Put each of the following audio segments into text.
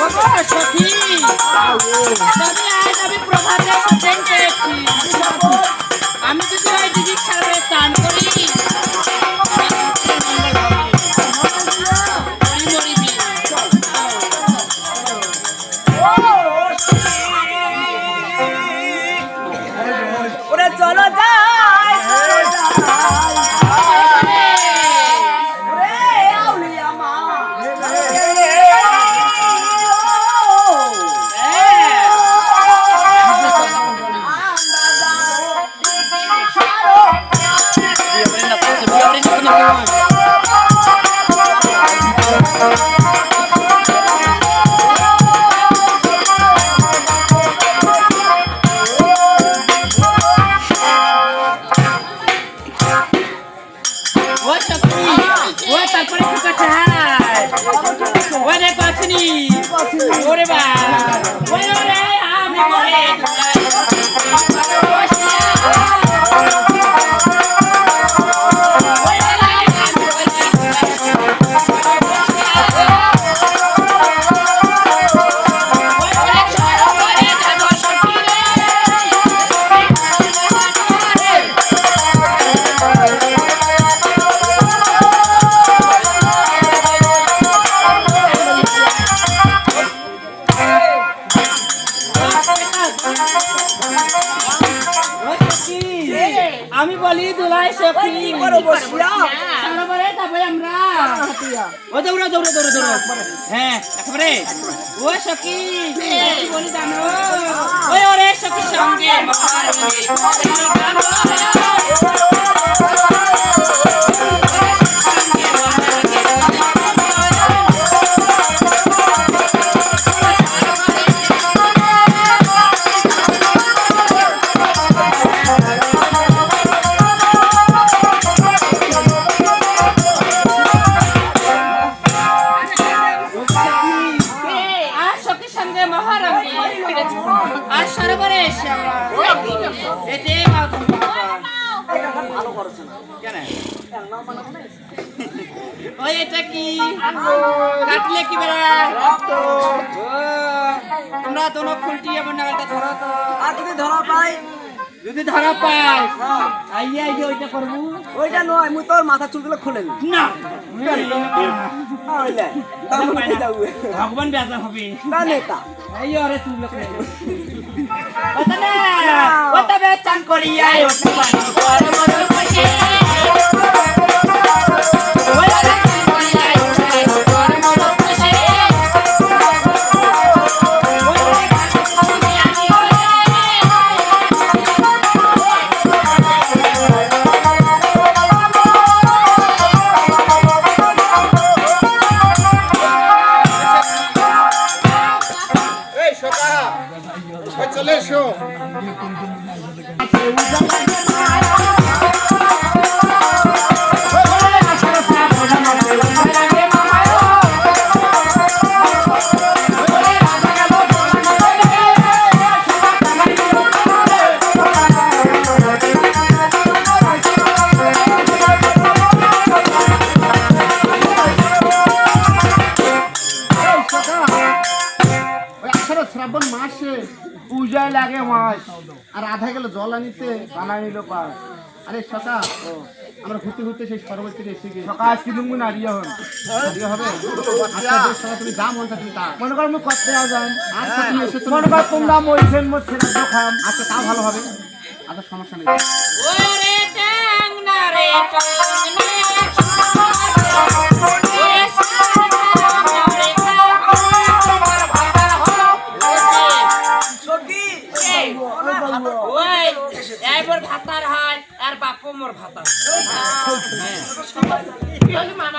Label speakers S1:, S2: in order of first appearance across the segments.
S1: সখী তবে আজ আমি প্রভাতে শুটিং পেয়েছি। আমি যদি ওই দিদির সাথে চান করি
S2: চলো আমি বলি দুলাই সখী কি করো বসিয়া সারাবারে তবে আমরা ও দৌড়া দৌড়া দৌড়া দৌড়া হ্যাঁ একেবারে ও সখী কি বলি জানো ওই ওরে সখী সঙ্গে কাটলে কি বেড়া তোমরা দোনো খুলটি এমন নাগালটা ধরো তো আর যদি ধরা পাই আইয়া আইয়া ওইটা করবো ওইটা নয় মুই তোর মাথা চুলগুলো খুলেন না ভগবান বেজা হবে না নেতা আইয়া আরে চুলগুলো খুলে ওটা না ওটা বে চান করি আই ওটা পানি পর মন খুশি
S3: চলে এসো শ্রাবণ মাসে পূজায় লাগে মাছ আর আধা গেল জল আনিতে বানা নিল পাস আরে সকা আমরা ঘুরতে ঘুরতে সেই সরোবর থেকে এসে গিয়ে সকা আজকে দুমগুন আরিয়া হন আরিয়া হবে আচ্ছা তুমি যা মন চাচ্ছি তা মনে করো আমি করতে যান আচ্ছা তুমি এসে মনে করো তোমরা মইছেন মোর ছেলে দেখাম আচ্ছা তা ভালো হবে আচ্ছা সমস্যা নেই
S1: ওরে টাং না রে টাং না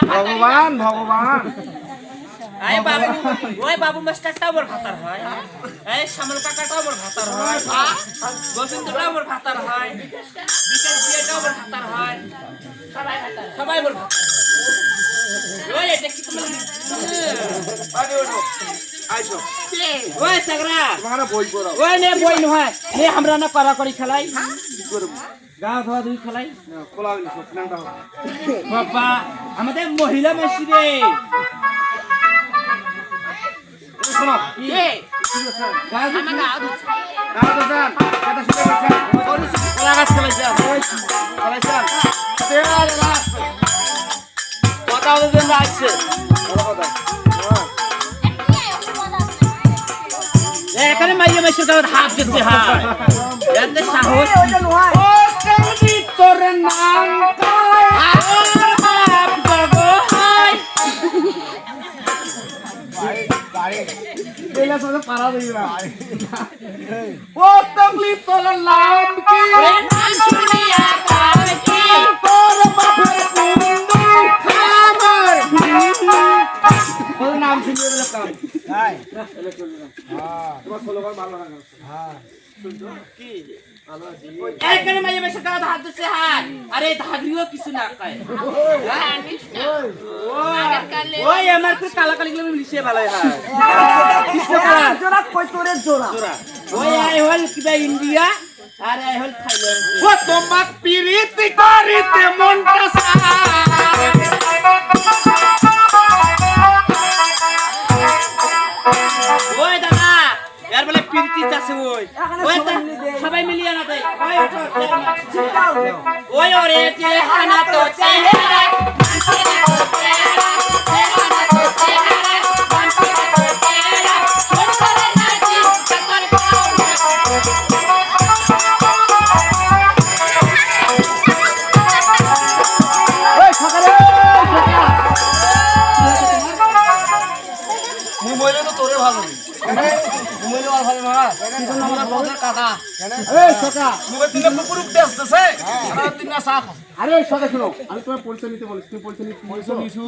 S3: ভগবান ভগবান
S1: আয় বাবু ওই বাবু মাস্টারটাও মোর ভাতার হয় এই শ্যামল কাকাটাও মোর ভাতার হয় গোবিন্দটাও মোর ভাতার হয় বিকাশ দিয়াটাও মোর ভাতার হয় সবাই মোর ভাতার ওই এটা কি তুমি
S3: আরে ওঠো আইসো
S1: ওই সাগরা
S3: তোমারা বই পড়াও
S1: ওই নে বই নয় নে আমরা না করা করি খেলাই কি করব গাঁ ধোয়া দুই খেলাই
S3: খোলাও না স্নানটা হবে
S1: বাবা আমাদের মহিলা মেশি রে
S3: শোনো
S1: কে
S3: গাছ
S1: আমার গাও দুধ
S3: গাছ দেন কথা শুনে বলছেন কলা গাছ চালাইছেন
S2: কথা বলবেন না আসছে এখানে মাইয়া মাইশের গায়ে হাত দিচ্ছে হাত এত সাহস ও কেমনি তোর নাম কয় আর বাপ গো হাই
S3: এলা তো পারা দেই না ও তকলিফ তোর নাম কি
S2: ওরে নাম শুনিয়া কার কি
S3: তোর বাপের কুন্দু খামার ওর নাম শুনিয়ে বলে কাম তাই তোমার ফলোয়ার ভালো লাগে
S2: এখানে মাইয়া মাইশের গায়ে হাত দিচ্ছে হাত আরে ধাগরিও কিছু না কয় ওই আমার তো কালা কালি গুলো মিশে ভালো হয়
S1: জোড়া কই তোরে জোড়া
S2: ওই আই হল কিবা ইন্ডিয়া আর আই হল থাইল্যান্ড
S3: ও তোমাক পিরিতি করিতে মনটা
S2: ওই দাদা यार বলে পিরিতি আছে ওই ওই সবাই মিলিয়ে না দেখ ওই ওরে যে হানা তো চেহারা
S3: মোবাইলে তো তোরে ভালো মোবাইলে আর ভালো না কি জন্য আমরা বউদের কাটা এই সকা মুখে তিনটা কুকুর উঠতে আসতেছে আর তিনটা শাক আরে সকা শুনো আমি তোমার পরিচয় নিতে বলিস তুমি পরিচয় নিছু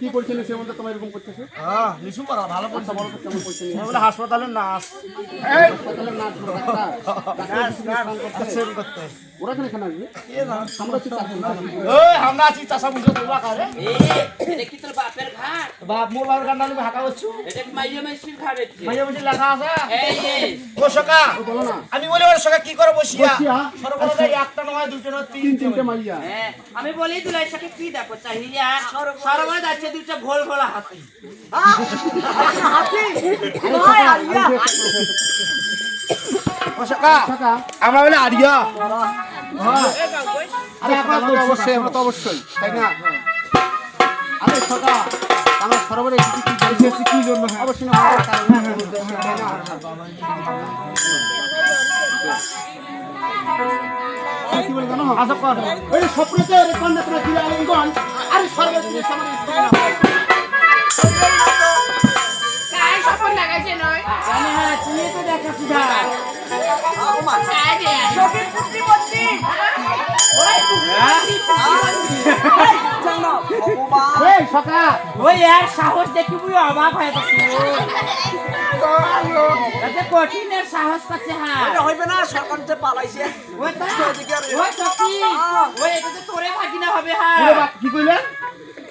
S3: কি পরিচয় নিছে বলতে তোমার এরকম করতেছে হ্যাঁ নিছু পারা ভালো পরিচয় বলো তো কেমন পরিচয় নিছে বলে হাসপাতালের নার্স এই হাসপাতালের নার্স ডাক্তার করতে ওরা কেন আসবে কে না আমরা কি চাষা ওই আমরা আছি চাষা বুঝো তোরা কারে
S2: এটা কি তোর বাপের ঘাট
S3: বাপ মোর বাবার গান্ডা নিবে হাঁকা হচ্ছু
S2: এটা কি মাইয়া মাইশির ঘাট এটা
S3: মাইয়া বুঝি লেখা আছে
S2: এই
S3: ও সকা বলো না আমি বলি ওর সকা কি করে বসিয়া সর্বদা একটা নয় দুটো নয় তিনটে মাইয়া
S2: হ্যাঁ আমি বলি দুলাই সাথে কি দেখো চাহিয়া সরবরাহ যাচ্ছে দুটো ভোল ভোলা হাতি
S1: হাতি ওই আরিয়া
S3: ও সকা আমরা বলে আরিয়া হ্যাঁ আরে আমরা তো অবশ্যই তাই না আরে সকা আমরা সরবরাহ কি জন্য অবশ্যই না কি বলে জানো আচ্ছা কর ওই স্বপ্নতে রেকর্ড করে দিলে আলিঙ্গন আরে সর্বদিন সামনে
S4: काय सपन लागायचे नय
S2: জানি হ্যাঁ তুমি তো দেখাচ্ছি যা
S4: काय जे
S1: সবির পুত্রী বত্তি ওই জানো ভগবান
S3: এই সকা
S2: ওই আর সাহস দেখি বুই অবাক হয়ে যাচ্ছি এত কঠিনের সাহস পাচ্ছে হ্যাঁ
S1: এটা হইবে না সরকার যে পালাইছে
S2: ওই তো ওই সত্যি ওই এটা তো তোরে ভাগিনা হবে হ্যাঁ
S3: কি কইলেন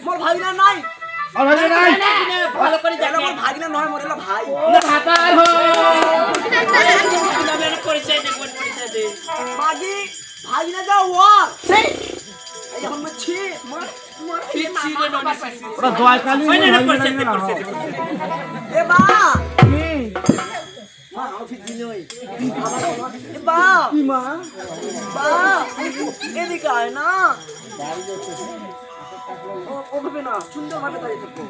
S1: মোর ভাগিনা নাই
S3: আর ভাই নাই
S2: ভালো করে
S1: এটা
S2: দেখো
S1: মোর ভাগিনা নয় মোর হলো ভাই
S2: না ভাতার হো কিভাবে পরিচয় দে কোন পরিচয় দে
S1: মাগি ভাগিনা যাও ওর সেই এই এখন মাছি মোর
S2: পিছি রে ননি
S3: ওরা জয়কালী
S2: ওই না পরিচয় দে পরিচয় দে
S1: এ বা
S3: কি
S1: মা আউট দিনই এ বা
S3: কি মা
S1: বা এদিকে আয় না ও হবে না সুন্দর ভাবে দাঁড়িয়ে থাকো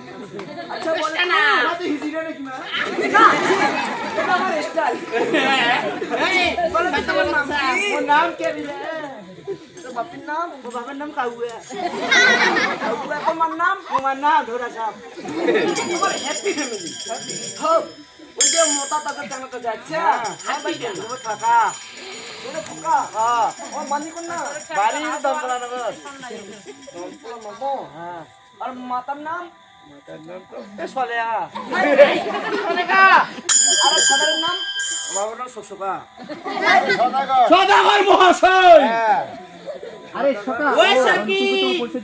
S1: আচ্ছা বল না
S3: আমাদের হিজিরে নাকি মা
S1: না এটা আমার স্টাইল
S2: এই
S1: বল তোমার নাম কি
S2: ওর নাম কে দিলে
S1: তোর বাপের নাম কাউয়া কাউয়া তোমার নাম ধরা সাপ তোমার হ্যাপি ফ্যামিলি হোক ওই যে মোটা টাকা কেন তো যাচ্ছে হ্যাপি কেন থাকা ওরে ফুকা হ্যাঁ ও মানি কোন না
S3: বাড়ি দমকলা নগর
S1: দমকলা মামো হ্যাঁ আর মাতার নাম
S3: এ সলেয়া
S1: আর সাধারণ নাম
S3: বাবার নাম শোষকা সদাগর মহাশয় আরে সকা
S2: ওই সকি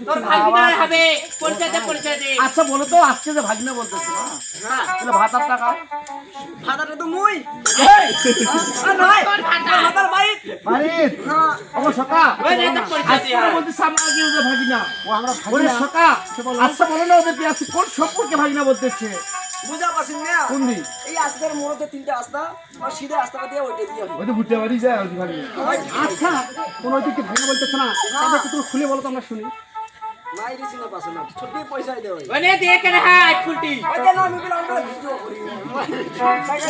S2: তোর ভাগিনা হবে পরিচয় দে
S3: আচ্ছা বলো তো আজকে যে ভাগিনা বলতেছো না
S1: হ্যাঁ
S3: তাহলে ভাতার টাকা
S1: ফাদারে তো মুই
S3: এই
S1: আর নয় ফাদার বাইক
S3: বাড়ির
S1: হ্যাঁ
S3: ও সকা
S2: ওই না তো পরিচয় দে
S3: আজকে বলতে সামনে আগে ভাগিনা ও আমরা ওরে সকা আচ্ছা বলো না ওদের কি আছে কোন সম্পর্কে ভাগিনা বলতেছে
S5: বুঝা পাচ্ছেন না
S3: কোন দিক
S5: এই আজকের মোড়তে তিনটা রাস্তা আর সিধা রাস্তাটা দিয়ে ওইটা দিয়ে
S3: ওই তো ভুট্টা বাড়ি যায় ওখানে আচ্ছা কোন ওই দিকে ভাঙা বলতেছ না তাহলে একটু তুমি খুলে বলো তো আমরা শুনি
S5: নাই রে চিনা পাচ্ছেন না ছোট পয়সা দেয় ওই
S2: ওনে দেখ রে হাই ফুলটি
S5: ওই দেন আমি বলি আমরা ভিডিও করি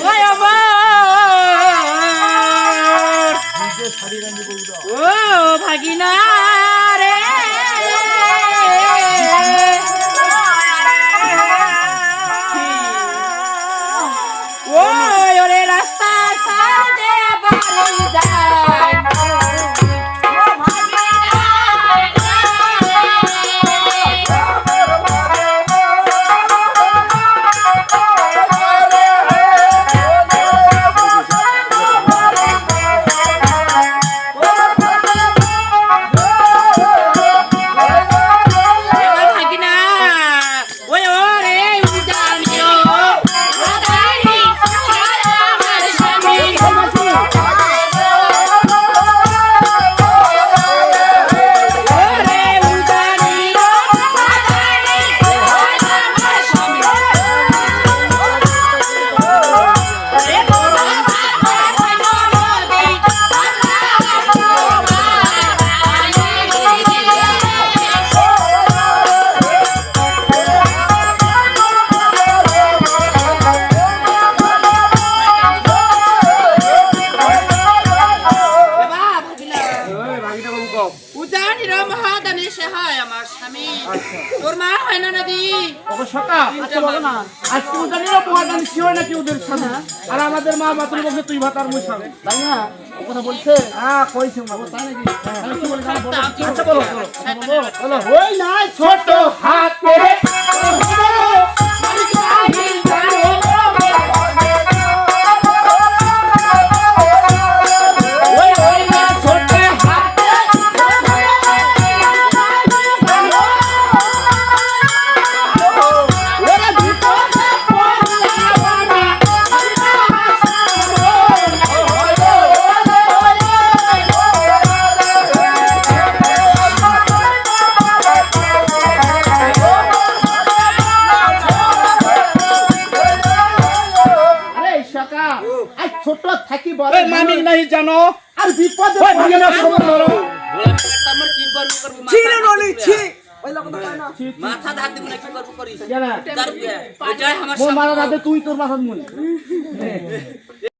S2: ওই আমার ও ভাগিনা রে ও ওরে রাস্তা সাদে বাড়ি যায় তোর মা হয় না নদী
S3: ওকে সকা আচ্ছা বলো না আজকে ওদের মহাদান কি হয় নাকি ওদের সামনে আর আমাদের মা মাতুল বলছে তুই ভাত আর মুই সামনে তাই না ও কথা বলছে হ্যাঁ কইছে মা তাই নাকি তাহলে কি বলে জানো বলো আচ্ছা বলো বলো ওই না ছোট হাতে ছোট থাকি বলে মানিক নাই জানো আর বিপদে পড়ে না খবর ধরো
S1: আমার কি করব করব
S5: ছিরে নলি ছি ওই লোক তো কয় না
S1: মাথা ধার দিব না কি করব করি
S3: কেন
S1: তার বিয়ে ওইটাই আমার
S3: মোর মারা রাতে তুই তোর মাথা মুই